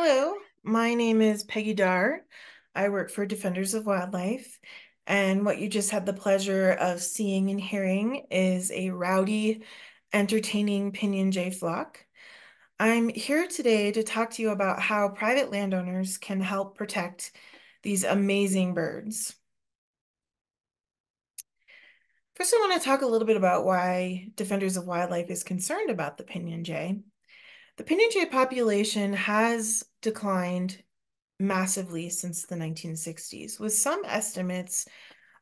Hello, my name is Peggy Darr. I work for Defenders of Wildlife, and what you just had the pleasure of seeing and hearing is a rowdy, entertaining Pinyon Jay flock. I'm here today to talk to you about how private landowners can help protect these amazing birds. First, I want to talk a little bit about why Defenders of Wildlife is concerned about the Pinyon Jay. The Pinyon Jay population has declined massively since the 1960s, with some estimates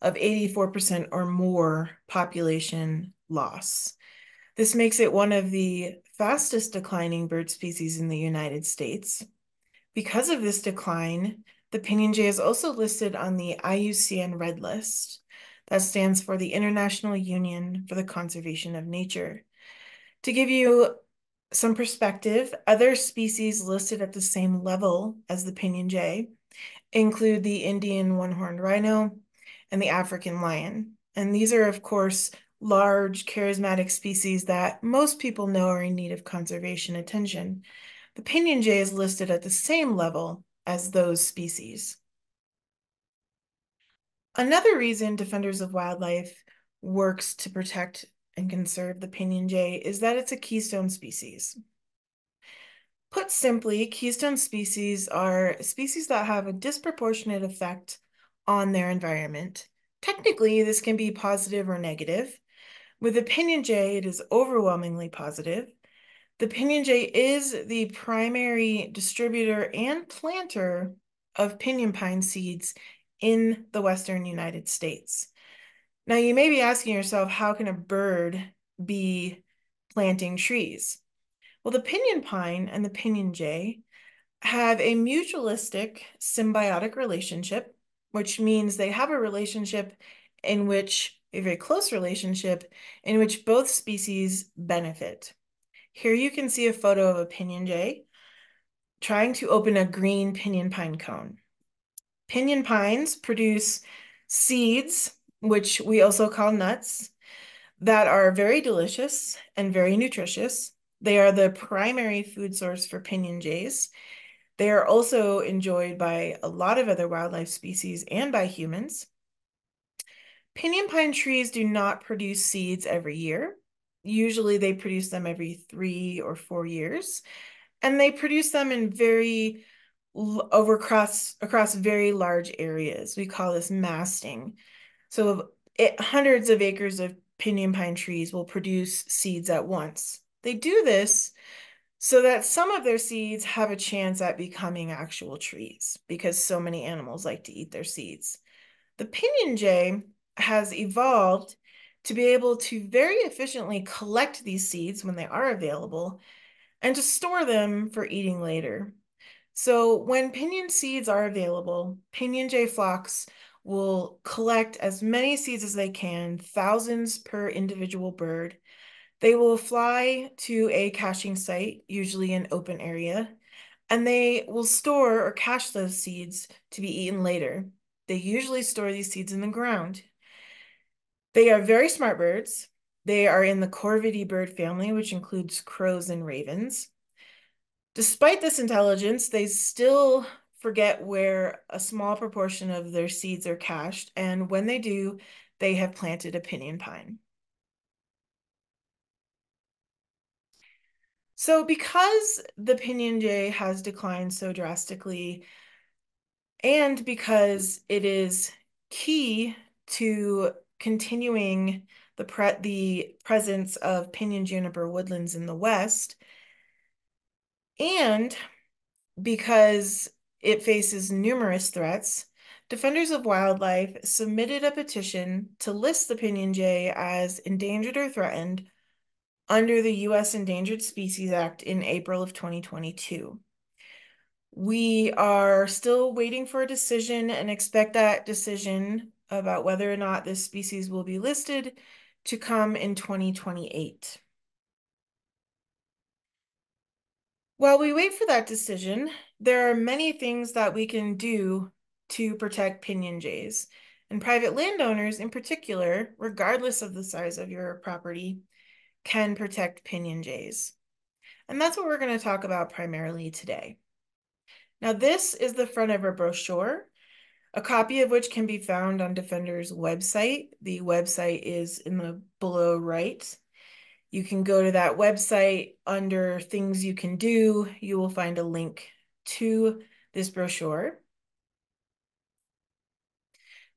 of 84% or more population loss. This makes it one of the fastest declining bird species in the United States. Because of this decline, the pinyon jay is also listed on the IUCN Red List. That stands for the International Union for the Conservation of Nature. To give you some perspective, other species listed at the same level as the pinyon jay include the Indian one-horned rhino and the African lion. And these are, of course, large, charismatic species that most people know are in need of conservation attention. The pinyon jay is listed at the same level as those species. Another reason Defenders of Wildlife works to protect and conserve the pinyon jay is that it's a keystone species. Put simply, keystone species are species that have a disproportionate effect on their environment. Technically, this can be positive or negative. With the pinyon jay, it is overwhelmingly positive. The pinyon jay is the primary distributor and planter of pinyon pine seeds in the Western United States. Now, you may be asking yourself, how can a bird be planting trees? Well, the pinyon pine and the pinyon jay have a mutualistic symbiotic relationship, which means they have a relationship in which, a very close relationship, in which both species benefit. Here you can see a photo of a pinyon jay trying to open a green pinyon pine cone. Pinyon pines produce seeds, which we also call nuts, that are very delicious and very nutritious. They are the primary food source for pinyon jays. They are also enjoyed by a lot of other wildlife species and by humans. Pinyon pine trees do not produce seeds every year. Usually they produce them every 3 or 4 years, and they produce them in across very large areas. We call this masting. So hundreds of acres of pinyon pine trees will produce seeds at once. They do this so that some of their seeds have a chance at becoming actual trees because so many animals like to eat their seeds. The pinyon jay has evolved to be able to very efficiently collect these seeds when they are available and to store them for eating later. So when pinyon seeds are available, pinyon jay flocks will collect as many seeds as they can, thousands per individual bird. They will fly to a caching site, usually an open area, and they will store or cache those seeds to be eaten later. They usually store these seeds in the ground. They are very smart birds. They are in the corvidae bird family, which includes crows and ravens. Despite this intelligence, they still forget where a small proportion of their seeds are cached, and when they do, they have planted a pinyon pine. So because the pinyon jay has declined so drastically, and because it is key to continuing the presence of pinyon juniper woodlands in the West, and because it faces numerous threats, Defenders of Wildlife submitted a petition to list the pinyon jay as endangered or threatened under the U.S. Endangered Species Act in April of 2022. We are still waiting for a decision and expect that decision about whether or not this species will be listed to come in 2028. While we wait for that decision, there are many things that we can do to protect pinyon jays. And private landowners in particular, regardless of the size of your property, can protect pinyon jays. And that's what we're going to talk about primarily today. Now, this is the front of a brochure, a copy of which can be found on Defender's website. The website is in the below right. You can go to that website. Under things you can do, you will find a link to this brochure.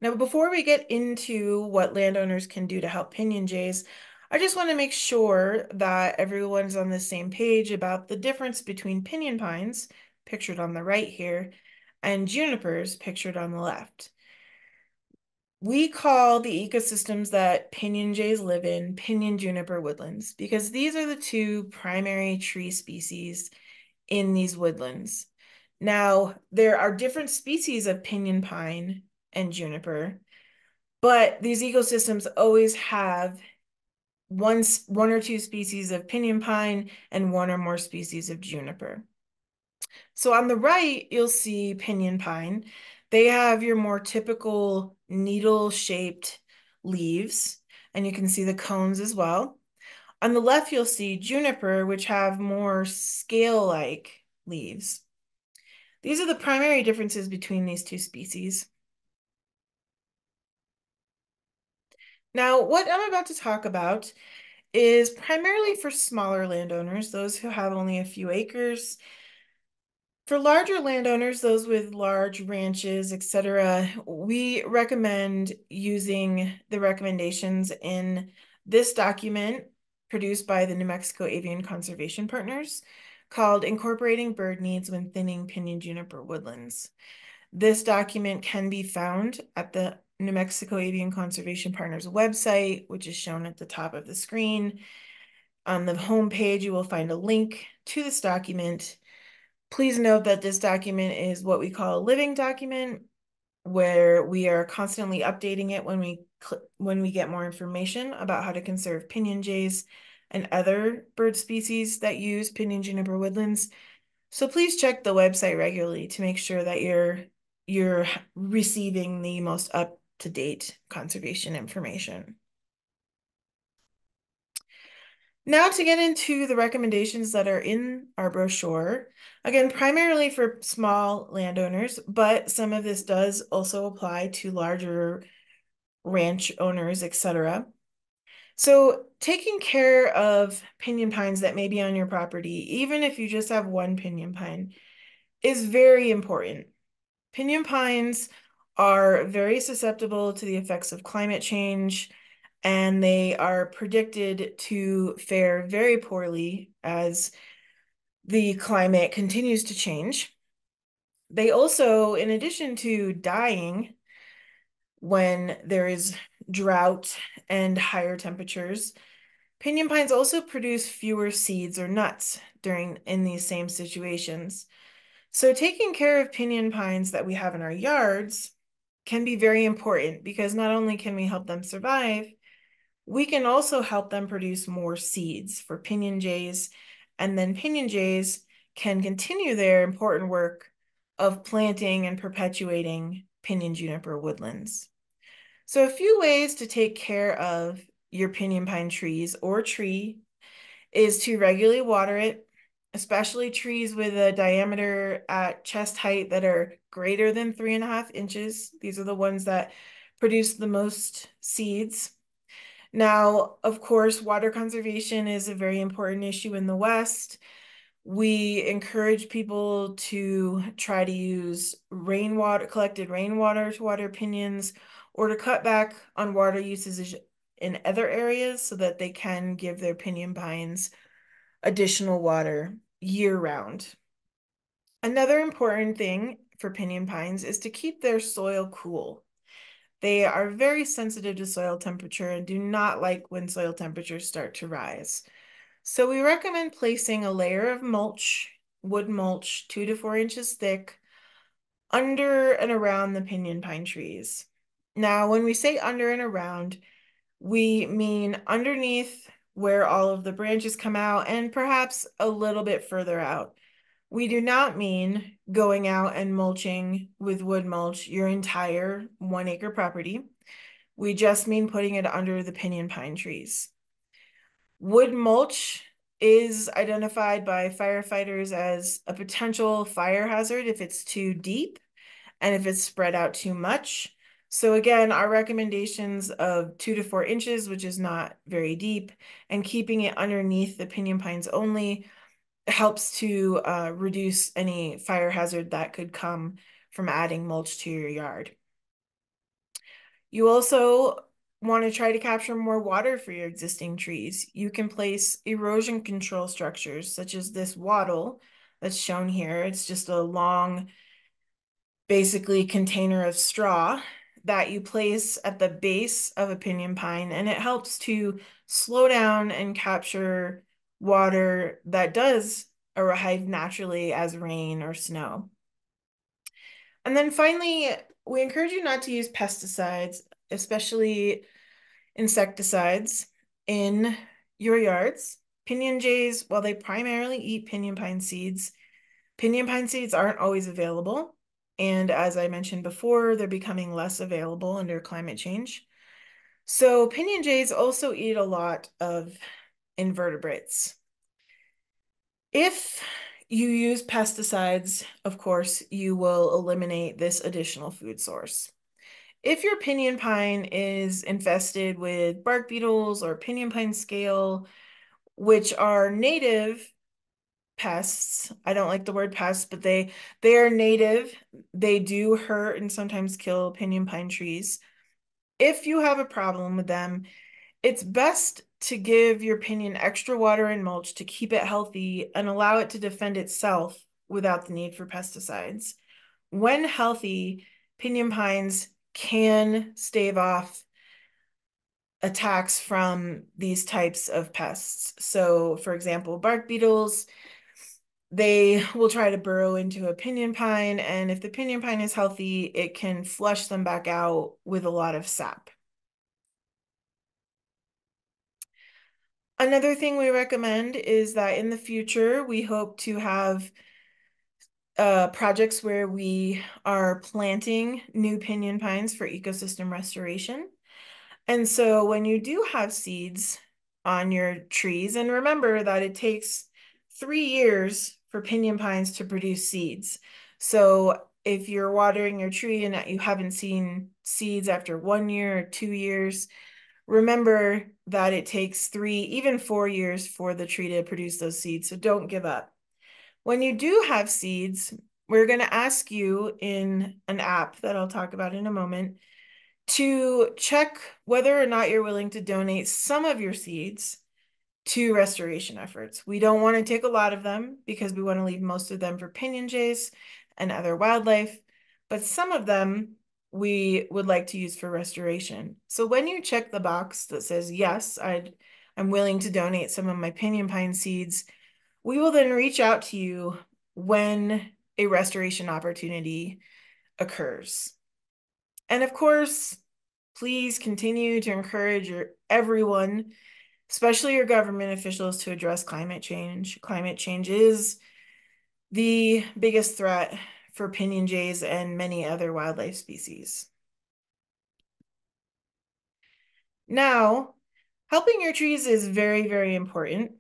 Now, before we get into what landowners can do to help pinyon jays, I just want to make sure that everyone's on the same page about the difference between pinyon pines, pictured on the right here, and junipers, pictured on the left. We call the ecosystems that pinyon jays live in pinyon juniper woodlands because these are the two primary tree species in these woodlands. Now, there are different species of pinyon pine and juniper, but these ecosystems always have one or two species of pinyon pine and one or more species of juniper. So on the right, you'll see pinyon pine. They have your more typical needle-shaped leaves, and you can see the cones as well. On the left, you'll see juniper, which have more scale-like leaves. These are the primary differences between these two species. Now, what I'm about to talk about is primarily for smaller landowners, those who have only a few acres. For larger landowners, those with large ranches, etc., we recommend using the recommendations in this document produced by the New Mexico Avian Conservation Partners called Incorporating Bird Needs When Thinning Pinyon Juniper Woodlands. This document can be found at the New Mexico Avian Conservation Partners website, which is shown at the top of the screen. On the home page, you will find a link to this document. Please note that this document is what we call a living document, where we are constantly updating it when we get more information about how to conserve pinyon jays and other bird species that use pinyon juniper woodlands. So please check the website regularly to make sure that you're receiving the most up-to-date conservation information. Now to get into the recommendations that are in our brochure, again, primarily for small landowners, but some of this does also apply to larger ranch owners, etc. So taking care of pinyon pines that may be on your property, even if you just have one pinyon pine, is very important. Pinyon pines are very susceptible to the effects of climate change, and they are predicted to fare very poorly as the climate continues to change. They also, in addition to dying when there is drought and higher temperatures, pinyon pines also produce fewer seeds or nuts in these same situations. So taking care of pinyon pines that we have in our yards can be very important because not only can we help them survive, we can also help them produce more seeds for pinyon jays, and then pinyon jays can continue their important work of planting and perpetuating pinyon juniper woodlands. So a few ways to take care of your pinyon pine trees or tree is to regularly water it, especially trees with a diameter at chest height that are greater than 3.5 inches. These are the ones that produce the most seeds. Now, of course, water conservation is a very important issue in the West. We encourage people to try to use collected rainwater to water pinyons, or to cut back on water usage in other areas so that they can give their pinyon pines additional water year-round. Another important thing for pinyon pines is to keep their soil cool. They are very sensitive to soil temperature and do not like when soil temperatures start to rise. So we recommend placing a layer of mulch, wood mulch, 2 to 4 inches thick, under and around the pinyon pine trees. Now, when we say under and around, we mean underneath where all of the branches come out and perhaps a little bit further out. We do not mean going out and mulching with wood mulch your entire 1-acre property. We just mean putting it under the pinyon pine trees. Wood mulch is identified by firefighters as a potential fire hazard if it's too deep and if it's spread out too much. So again, our recommendations of 2 to 4 inches, which is not very deep, and keeping it underneath the pinyon pines only helps to reduce any fire hazard that could come from adding mulch to your yard. You also want to try to capture more water for your existing trees. You can place erosion control structures such as this wattle that's shown here. It's just a long, basically container of straw that you place at the base of a pinyon pine, and it helps to slow down and capture water that does arrive naturally as rain or snow. And then finally, we encourage you not to use pesticides, especially insecticides, in your yards. Pinyon jays, while they primarily eat pinyon pine seeds aren't always available. And as I mentioned before, they're becoming less available under climate change. So pinyon jays also eat a lot of invertebrates. If you use pesticides, of course, you will eliminate this additional food source. If your pinyon pine is infested with bark beetles or pinyon pine scale, which are native pests, I don't like the word pests, but they are native. They do hurt and sometimes kill pinyon pine trees. If you have a problem with them, it's best to give your pinyon extra water and mulch to keep it healthy and allow it to defend itself without the need for pesticides. When healthy, pinyon pines can stave off attacks from these types of pests. So, for example, bark beetles, they will try to burrow into a pinyon pine, and if the pinyon pine is healthy, it can flush them back out with a lot of sap. Another thing we recommend is that in the future, we hope to have projects where we are planting new pinyon pines for ecosystem restoration. And so when you do have seeds on your trees, and remember that it takes 3 years for pinyon pines to produce seeds. So if you're watering your tree and you haven't seen seeds after 1 year or 2 years, remember that it takes 3, even 4 years for the tree to produce those seeds. So don't give up. When you do have seeds, we're going to ask you in an app that I'll talk about in a moment to check whether or not you're willing to donate some of your seeds to restoration efforts. We don't want to take a lot of them because we want to leave most of them for pinyon jays and other wildlife, but some of them we would like to use for restoration. So when you check the box that says, yes, I'm willing to donate some of my pinyon pine seeds, we will then reach out to you when a restoration opportunity occurs. And of course, please continue to encourage everyone, especially your government officials, to address climate change. Climate change is the biggest threat for pinyon jays and many other wildlife species. Now, helping your trees is very, very important,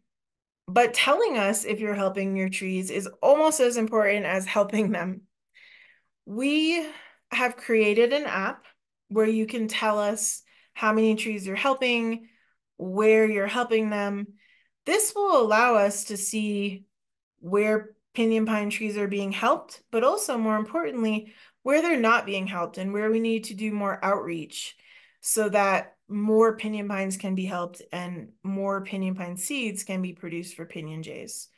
but telling us if you're helping your trees is almost as important as helping them. We have created an app where you can tell us how many trees you're helping, where you're helping them. This will allow us to see where pinyon pine trees are being helped, but also more importantly, where they're not being helped and where we need to do more outreach so that more pinyon pines can be helped and more pinyon pine seeds can be produced for pinyon jays.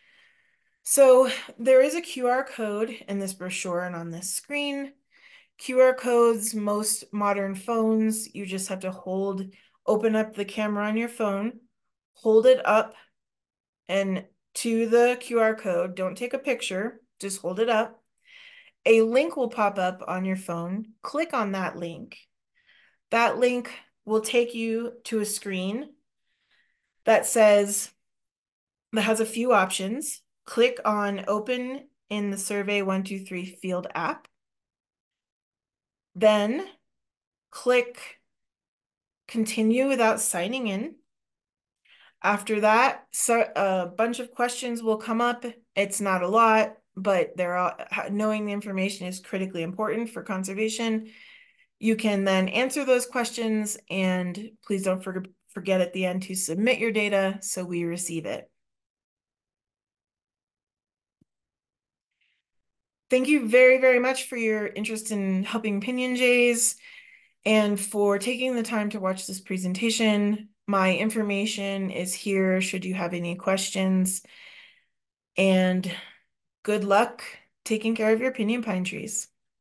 So there is a QR code in this brochure and on this screen. QR codes, most modern phones, you just have to open up the camera on your phone, hold it up and to the QR code. Don't take a picture, just hold it up. A link will pop up on your phone. Click on that link. That link will take you to a screen that has a few options. Click on Open in the Survey 123 Field app. Then click Continue without signing in. After that, so a bunch of questions will come up. It's not a lot, but knowing the information is critically important for conservation. You can then answer those questions, and please don't forget at the end to submit your data so we receive it. Thank you very, very much for your interest in helping Pinyon Jays and for taking the time to watch this presentation. My information is here should you have any questions, and good luck taking care of your pinyon pine trees.